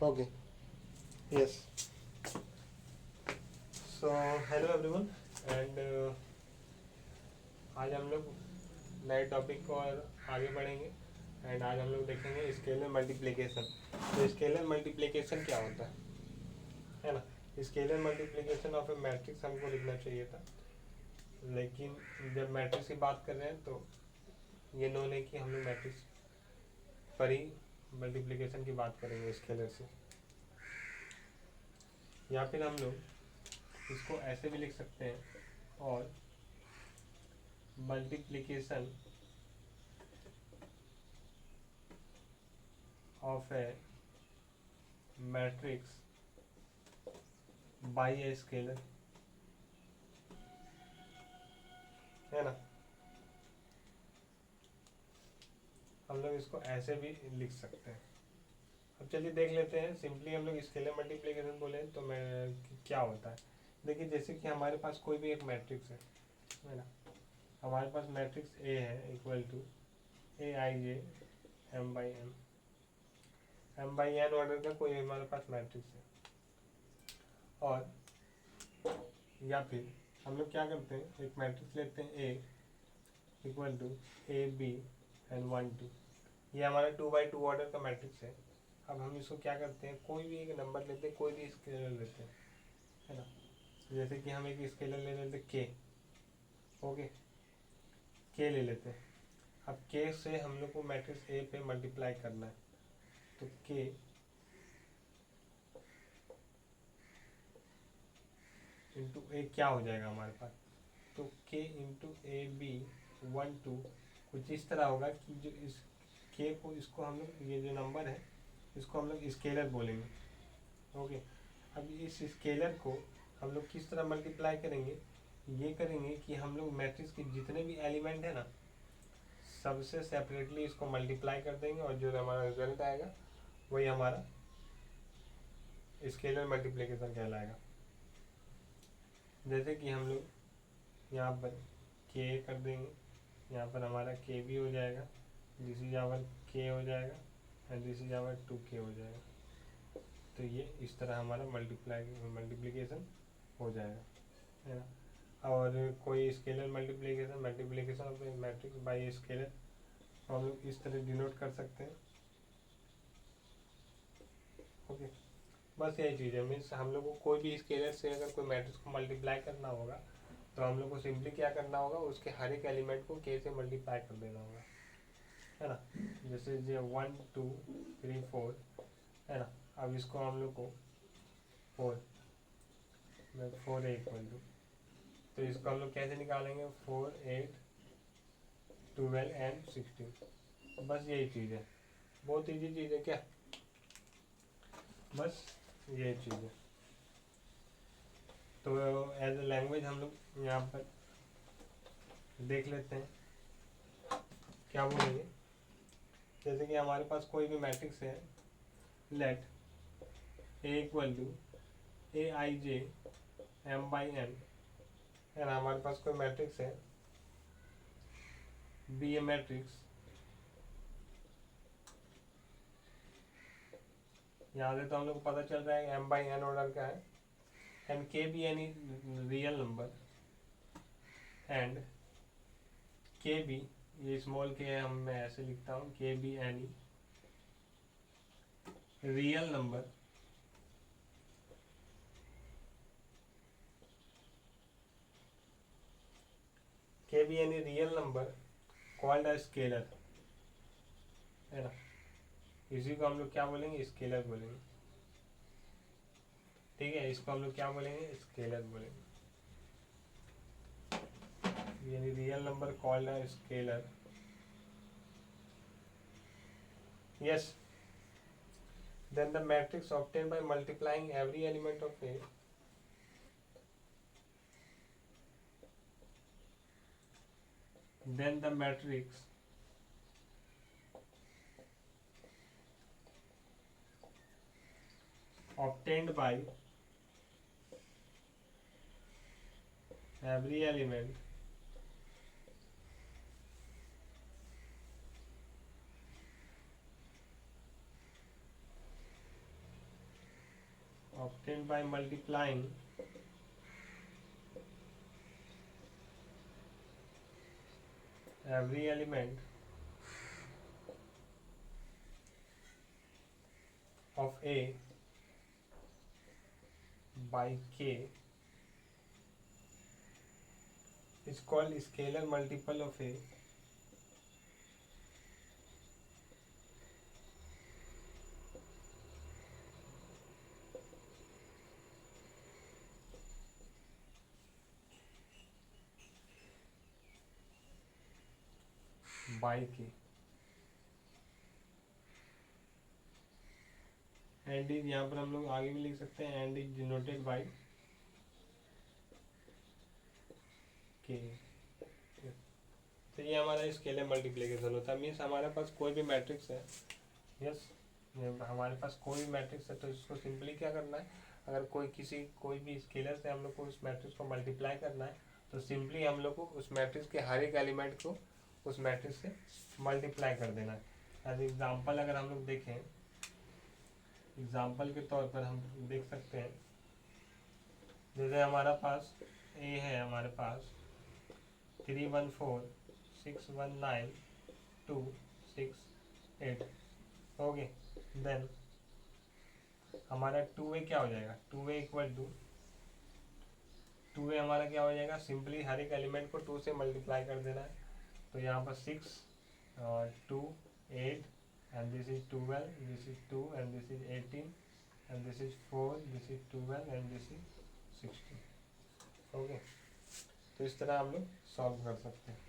Okay. Yes. So hello everyone and आज हम लोग नए टॉपिक को और आगे बढ़ेंगे एंड आज हम लोग देखेंगे स्केलर मल्टीप्लिकेशन। तो स्केलर मल्टीप्लिकेशन क्या होता है ना। Scalar multiplication of A matrix हमको लिखना चाहिए था, लेकिन जब मैट्रिक्स की बात कर रहे हैं तो ये नोन है कि हम लोग मैट्रिक्स पर ही मल्टीप्लिकेशन की बात करेंगे स्केलर से, या फिर हम लोग इसको ऐसे भी लिख सकते हैं और multiplication of A matrix by a scalar, है ना। हम लोग इसको ऐसे भी लिख सकते हैं। अब चलिए देख लेते हैं। सिंपली हम लोग स्केलर मल्टीप्लिकेशन बोले तो मैं क्या होता है। देखिए जैसे कि हमारे पास कोई भी एक मैट्रिक्स है ना। हमारे पास मैट्रिक्स ए है equal to A I J M by N order का कोई हमारे पास मैट्रिक्स है, और या फिर हम लोग क्या करते हैं, एक मैट्रिक्स लेते हैं A equal to A B and 1 2। ये हमारा 2 by 2 ऑर्डर का मैट्रिक्स है। अब हम इसको क्या करते हैं, कोई भी एक नंबर लेते हैं, कोई भी स्केलर लेते हैं, है ना। जैसे कि हम एक स्केलर ले लेते के। ओके, के ले लेते हैं। अब के से हम लोग को मैट्रिक्स ए पे मल्टीप्लाई करना है, तो के इंटू ए क्या हो जाएगा हमारे पास, तो के इंटू ए बी 1 2 कुछ इस तरह होगा कि जो इस के को, इसको हम लोग, ये जो नंबर है इसको हम लोग स्केलर बोलेंगे। ओके, अब इस स्केलर को हम लोग किस तरह मल्टीप्लाई करेंगे, ये करेंगे कि हम लोग मैट्रिक्स के जितने भी एलिमेंट है ना, सबसे सेपरेटली इसको मल्टीप्लाई कर देंगे, और जो हमारा रिजल्ट आएगा वही हमारा स्केलर मल्टीप्लिकेशन कहलाएगा। जैसे कि हम लोग यहाँ पर के कर देंगे, यहाँ पर हमारा के भी हो जाएगा, दिस इज आवर के हो जाएगा, and this is our 2k हो जाएगा। तो ये इस तरह हमारा मल्टीप्लिकेशन हो जाएगा, है ना। और कोई scalar multiplication of matrix by scalar हम लोग इस तरह डिनोट कर सकते हैं। ओके, बस यही चीज़ है। मीन्स हम लोग को कोई भी स्केलर से अगर कोई मैट्रिक्स को मल्टीप्लाई करना होगा तो हम लोग को सिंपली क्या करना होगा, उसके हर एक एलिमेंट को के से मल्टीप्लाई कर देना होगा, है ना। जैसे ये 1 2 3 4 है ना। अब इसको हम लोग को 4 4 इक्वल टू, तो इसको हम लोग कैसे निकालेंगे, 4 8 12 एंड 16। बस यही चीज़ है, बहुत ईजी चीज़ है क्या, बस यही चीज़ है। तो एज ए लैंग्वेज हम लोग यहाँ पर देख लेते हैं क्या बोलेंगे। जैसे कि हमारे पास कोई भी मैट्रिक्स है, let A equal to A I J M by N, है ना। हमारे पास कोई मैट्रिक्स है बी ए मैट्रिक्स, यहाँ से तो हम लोग को पता चल रहा है एम बाई एन ऑर्डर का है, एंड के be any real number, and के बी, ये स्मॉल के है, मैं ऐसे लिखता हूँ, के बी एनी रियल नंबर के be any real number called a scalar, है ना। इसी को हम लोग क्या बोलेंगे, स्केलर बोलेंगे। ठीक है, इसको हम लोग क्या बोलेंगे, स्केलर बोलेंगे, यानी real number called a scalar. Yes, then the matrix obtained by multiplying every element of A then the matrix obtained by every element obtained by multiplying every element of A by K is called scalar multiple of A by K and is, यहाँ पर हम लोग आगे भी लिख सकते हैं and is denoted by K। तो ये हमारा स्केलर मल्टीप्लिकेशन होता है। मीन्स हमारे पास कोई भी मैट्रिक्स है, यस हमारे पास कोई भी मैट्रिक्स है तो इसको सिंपली क्या करना है, अगर कोई भी स्केलर से हम लोग को उस मैट्रिक्स को मल्टीप्लाई करना है तो सिंपली हम लोग को उस मैट्रिक्स के हर एक एलिमेंट को उस मैट्रिक्स से मल्टीप्लाई कर देना है। एज एग्जाम्पल अगर हम लोग देखें, एग्जाम्पल के तौर पर हम देख सकते हैं, जैसे हमारा पास ए है, हमारे पास 314 619 268 हो गए। देन हमारा 2a क्या हो जाएगा, 2a इक्वल टू 2a हमारा क्या हो जाएगा, सिंपली हर एक एलिमेंट को 2 से मल्टीप्लाई कर देना है। तो यहाँ पर 6 और 2 8 and this is 12, this is 2 and this is 18 and this is 4, this is 12 and this is 16। Okay, तो इस तरह हम लोग सॉल्व कर सकते हैं,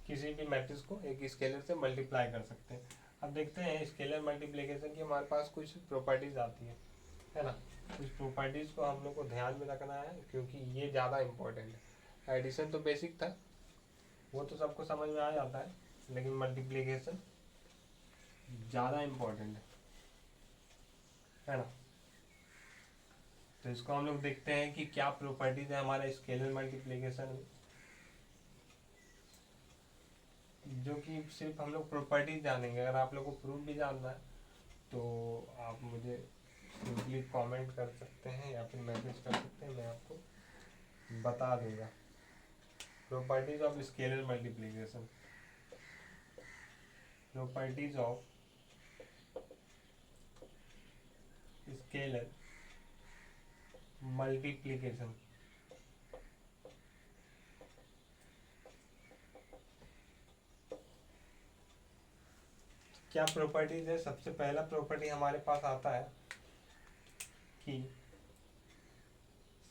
किसी भी मैट्रिक्स को एक स्केलर से मल्टीप्लाई कर सकते हैं। अब देखते हैं स्केलर मल्टीप्लिकेशन की हमारे पास कुछ प्रॉपर्टीज आती है ना। कुछ प्रॉपर्टीज को हम लोग को ध्यान में रखना है क्योंकि ये ज़्यादा इम्पोर्टेंट है। एडिशन तो बेसिक था, वो तो सबको समझ में आ जाता है, लेकिन मल्टीप्लिकेशन ज़्यादा इम्पोर्टेंट है ना। तो इसको हम लोग देखते हैं कि क्या प्रॉपर्टीज है हमारा स्केलर मल्टीप्लिकेशन में, जो कि सिर्फ हम लोग प्रॉपर्टीज जानेंगे। अगर आप लोग को प्रूफ भी जानना है तो आप मुझे सिंपली कमेंट कर सकते हैं या फिर मैसेज कर सकते हैं, मैं आपको बता दूंगा। Properties of scalar multiplication, properties of scalar multiplication. क्या प्रॉपर्टीज है, सबसे पहला प्रॉपर्टी हमारे पास आता है कि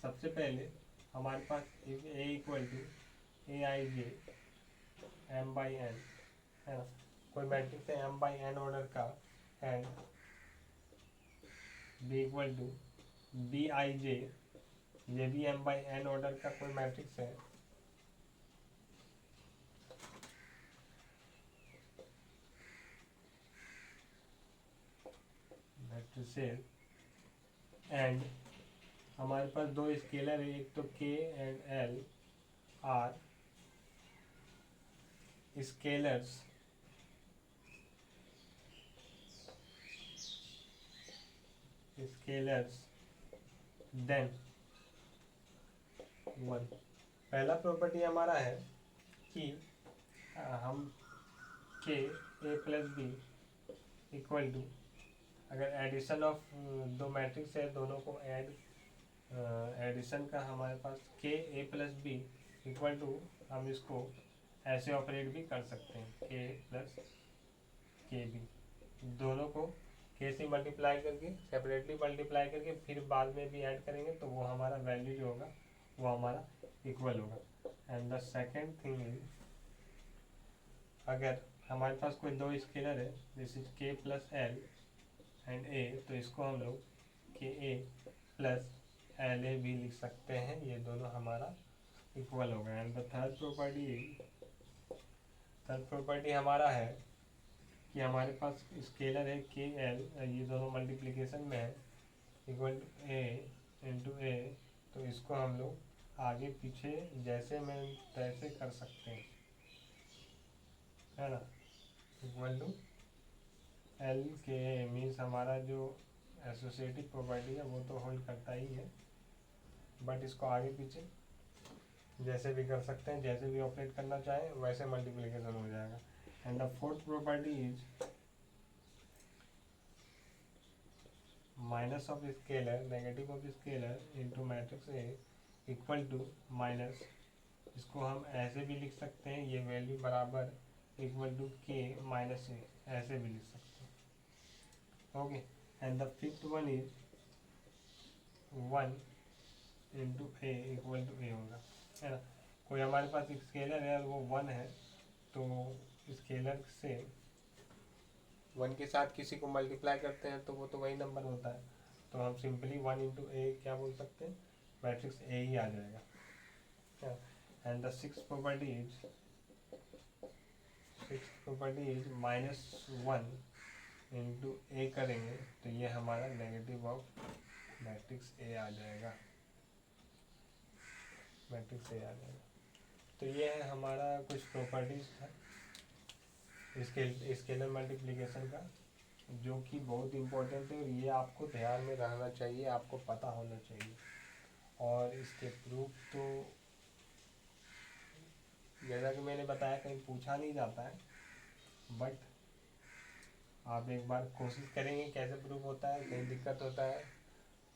सबसे पहले हमारे पास A equal to A I J M by N है ना। कोई मैट्रिक्स है एम बाई एन ऑर्डर का and B equal to B I J, ये भी एम बाई एन ऑर्डर का कोई मैट्रिक्स है। मैट्रिसेस एंड हमारे पास दो स्केलर है, एक तो K and L are scalars then one. पहला प्रॉपर्टी हमारा है कि हम K A plus B equal to, अगर एडिशन ऑफ दो मैट्रिक्स है दोनों को एडिशन का हमारे पास K A plus B equal to, हम इसको ऐसे ऑपरेट भी कर सकते हैं के प्लस के बी, दोनों को के से मल्टीप्लाई करके सेपरेटली मल्टीप्लाई करके फिर बाद में भी ऐड करेंगे तो वो हमारा वैल्यू जो होगा वो हमारा इक्वल होगा। And the second thing is, अगर हमारे पास कोई दो स्केलर है दिस इज के प्लस एल एंड ए, तो इसको हम लोग के ए प्लस एल ए भी लिख सकते हैं, ये दोनों हमारा इक्वल होगा। एंड द थर्ड प्रॉपर्टी हमारा है कि हमारे पास स्केलर है के एल, ये दोनों मल्टीप्लिकेशन में है, इक्वल टू ए इंटू ए, तो इसको हम लोग आगे पीछे जैसे में तैसे कर सकते हैं है ना। इक्वल टू एल के मीन्स हमारा जो एसोसिएटिव प्रॉपर्टी है वो तो होल्ड करता ही है, बट इसको आगे पीछे जैसे भी कर सकते हैं, जैसे भी ऑपरेट करना चाहें वैसे मल्टीप्लिकेशन हो जाएगा। And the fourth property is minus of scalar, negative of scalar into matrix A equal to minus, इसको हम ऐसे भी लिख सकते हैं, ये वैल्यू बराबर equal to K minus A, ऐसे भी लिख सकते हैं। Okay, and the fifth one is 1 into A equal to A होगा, है ना। कोई हमारे पास एक स्केलर है और वो 1 है, तो स्केलर से 1 के साथ किसी को मल्टीप्लाई करते हैं तो वो तो वही नंबर होता है, तो हम सिंपली 1 इंटू ए क्या बोल सकते हैं, मैट्रिक्स ए ही आ जाएगा। And the sixth property is -1 into A करेंगे तो ये हमारा नेगेटिव ऑफ मैट्रिक्स ए आ जाएगा, मैट्रिक्स ए आ जाएगा। तो ये है हमारा कुछ प्रॉपर्टीज था स्केलर मल्टीप्लिकेशन का, जो कि बहुत इम्पोर्टेंट है और ये आपको ध्यान में रहना चाहिए, आपको पता होना चाहिए। और इसके प्रूफ तो जैसा कि मैंने बताया कहीं पूछा नहीं जाता है, बट आप एक बार कोशिश करेंगे कैसे प्रूफ होता है, कहीं दिक्कत होता है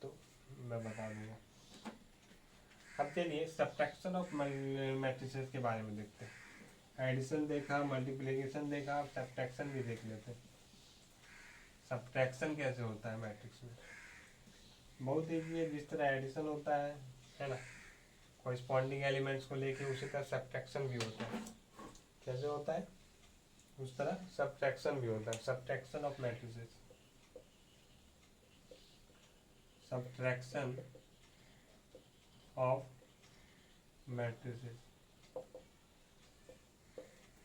तो मैं बता दूंगा। अब चलिए सब्ट्रैक्शन ऑफ मैट्रिसेस के बारे में देखते हैं। एडिशन देखा, मल्टीप्लिकेशन देखा, अब सब्ट्रैक्शन भी देख लेते हैं। सब्ट्रैक्शन कैसे होता है मैट्रिक्स में, बहुत ईजी है। जिस तरह एडिशन होता है ना, कॉरस्पॉन्डिंग एलिमेंट्स को लेके, उसी तरह सब्ट्रैक्शन भी होता है। कैसे होता है, उस तरह सब्ट्रैक्शन भी होता है। Subtraction of matrices, subtraction of matrices.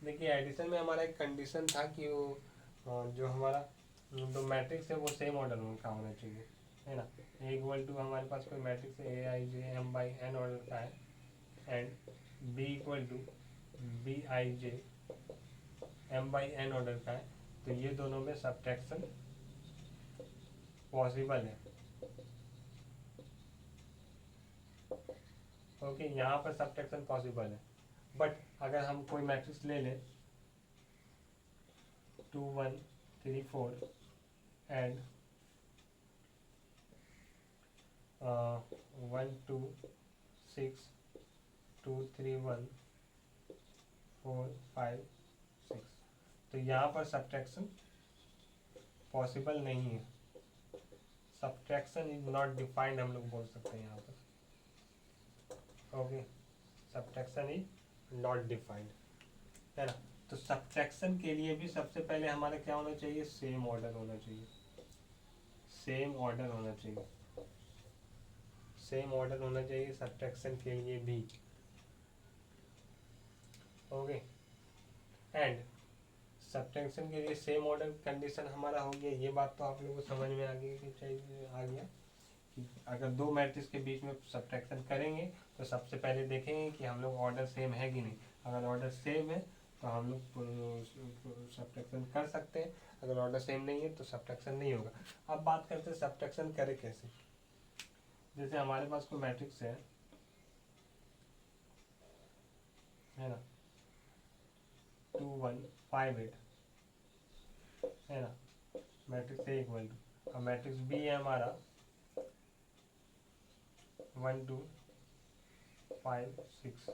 देखिए एडिशन में हमारा एक कंडीशन था कि वो जो हमारा जो मैट्रिक्स है वो सेम ऑर्डर का होना चाहिए, है ना। ए इक्वल टू हमारे पास कोई matrix A I J M by N order का है, and B equal to B I J M by N order का है, तो ये दोनों में सब्ट्रैक्शन पॉसिबल है। ओके, यहाँ पर सब्ट्रैक्शन पॉसिबल है, बट अगर हम कोई मैट्रिक्स ले लें 2 1 3 4 एंड 1 2 6 2 3 1 4 5 6, तो यहाँ पर सब्ट्रैक्शन पॉसिबल नहीं है। सब्ट्रैक्शन इज नॉट डिफाइंड हम लोग बोल सकते हैं यहाँ पर। Okay, subtraction is not defined, है ना। तो सब्ट्रैक्शन के लिए भी सबसे पहले हमारा क्या होना चाहिए, सेम ऑर्डर होना चाहिए, सेम ऑर्डर होना चाहिए, सेम ऑर्डर होना चाहिए सब्ट्रैक्शन के लिए भी। ओके, एंड सब्ट्रैक्शन के लिए सेम ऑर्डर कंडीशन हमारा हो गया। ये बात तो आप लोगों को समझ में आ गई कि चाहिए, आ गया कि अगर दो मैट्रिक्स के बीच में सब्ट्रैक्शन करेंगे तो सबसे पहले देखेंगे कि हम लोग ऑर्डर सेम है कि नहीं। अगर ऑर्डर सेम है तो हम लोग सब्ट्रैक्शन कर सकते हैं, अगर ऑर्डर सेम नहीं है तो सब्ट्रैक्शन नहीं होगा। अब बात करते हैं सब्ट्रैक्शन करें कैसे। जैसे हमारे पास कोई मैट्रिक्स है ना, 2 1 5 8, है ना, मैट्रिक्स ए इक्वल टू, अब मैट्रिक्स बी है हमारा 1 2 5 6,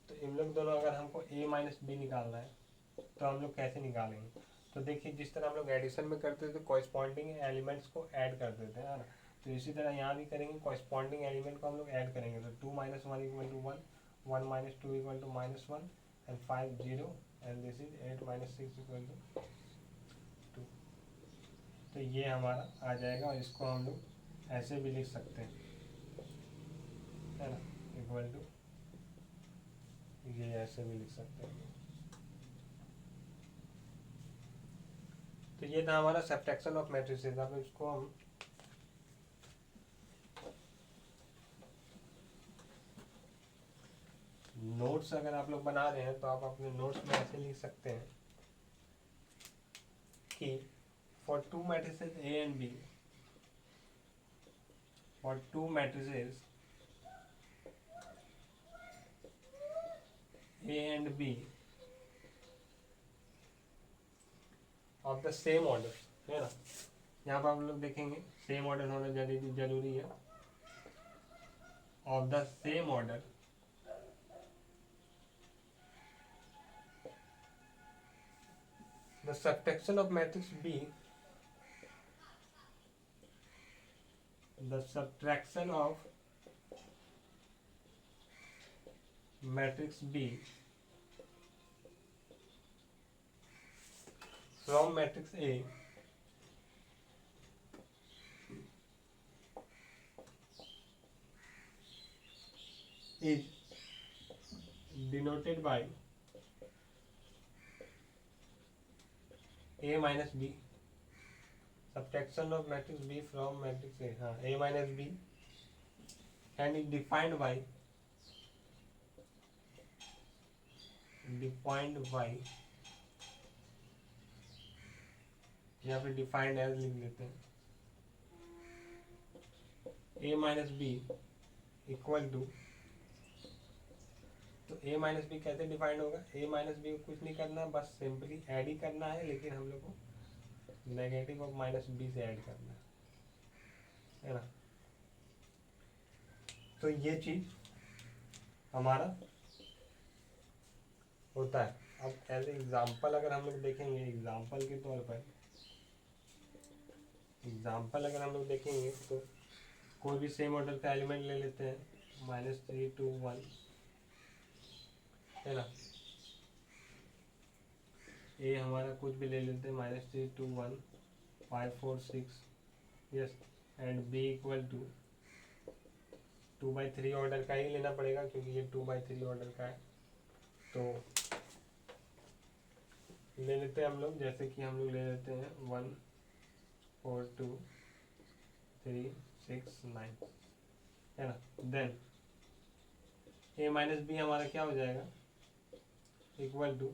तो इन लोग दोनों अगर हमको a माइनस बी निकालना है तो हम लोग कैसे निकालेंगे। तो देखिए जिस तरह हम लोग एडिशन में करते थे कॉरस्पॉन्डिंग एलिमेंट्स को ऐड कर देते हैं, है ना, तो इसी तरह यहाँ भी करेंगे, कॉरस्पॉन्डिंग एलिमेंट को हम लोग ऐड करेंगे। तो 2 - 1 equal to 1, 1 - 2 equal to -1 and 5 0 and this is 8 - 6 equal to 2। तो ये हमारा आ जाएगा और इसको हम लोग ऐसे भी लिख सकते हैं, है ना, इक्वल टू, ये ऐसे भी लिख सकते हैं। तो ये था हमारा सब्ट्रैक्शन ऑफ मैट्रिसेस। अब इसको हम नोट्स अगर आप लोग बना रहे हैं तो आप अपने नोट्स में ऐसे लिख सकते हैं कि for two matrices A and B, for two matrices A and B of the same order, है ना, यहाँ पर हम लोग देखेंगे सेम ऑर्डर होना जरूरी है, of the same order the subtraction of matrix B, the subtraction of matrix B from matrix A is denoted by A minus B. Subtraction of matrix B from matrix A, हाँ, A minus B, and is defined by यहाँ पे defined as लिख लेते हैं, A minus B equal to, तो A minus B कैसे defined होगा, A minus B को कुछ नहीं करना, बस सिंपली ऐड ही करना है, लेकिन हम लोग को नेगेटिव ऑफ माइनस बी से ऐड करना है ना। तो ये चीज हमारा होता है। अब एज एग्जाम्पल अगर हम लोग देखेंगे, एग्जाम्पल के तौर पर अगर हम लोग देखेंगे तो कोई भी सेम ऑर्डर का एलिमेंट ले लेते हैं, -3 2 1, है ना, ए हमारा कुछ भी ले लेते हैं, -3 2 1 5 4 6, yes, and B equal to 2/3 order का ही लेना पड़ेगा क्योंकि ये 2/3 ऑर्डर का है। तो ले लेते हैं हम लोग, जैसे कि हम लोग ले लेते हैं 1 4 2 3 6 9, है ना। देन ए माइनस बी हमारा क्या हो जाएगा, इक्वल टू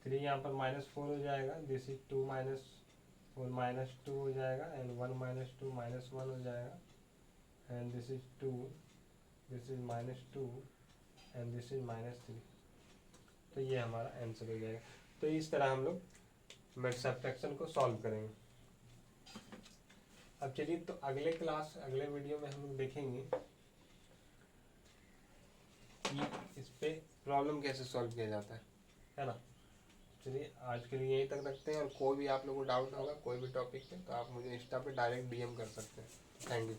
3 यहाँ पर -4 हो जाएगा, दिस इज 2 -4 -2 हो जाएगा, एंड 1 -2 -1 हो जाएगा, and this is 2, this is -2, and this is -3। तो ये हमारा आंसर हो जाएगा। तो इस तरह हम लोग मैथ सब्ट्रैक्शन को सॉल्व करेंगे। अब चलिए, तो अगले वीडियो में हम लोग देखेंगे कि इस पे प्रॉब्लम कैसे सॉल्व किया जाता है ना। चलिए आज के लिए यहीं तक रखते हैं, और कोई भी आप लोगों को डाउट होगा कोई भी टॉपिक पे तो आप मुझे इंस्टा पे डायरेक्ट DM कर सकते हैं। Thank you.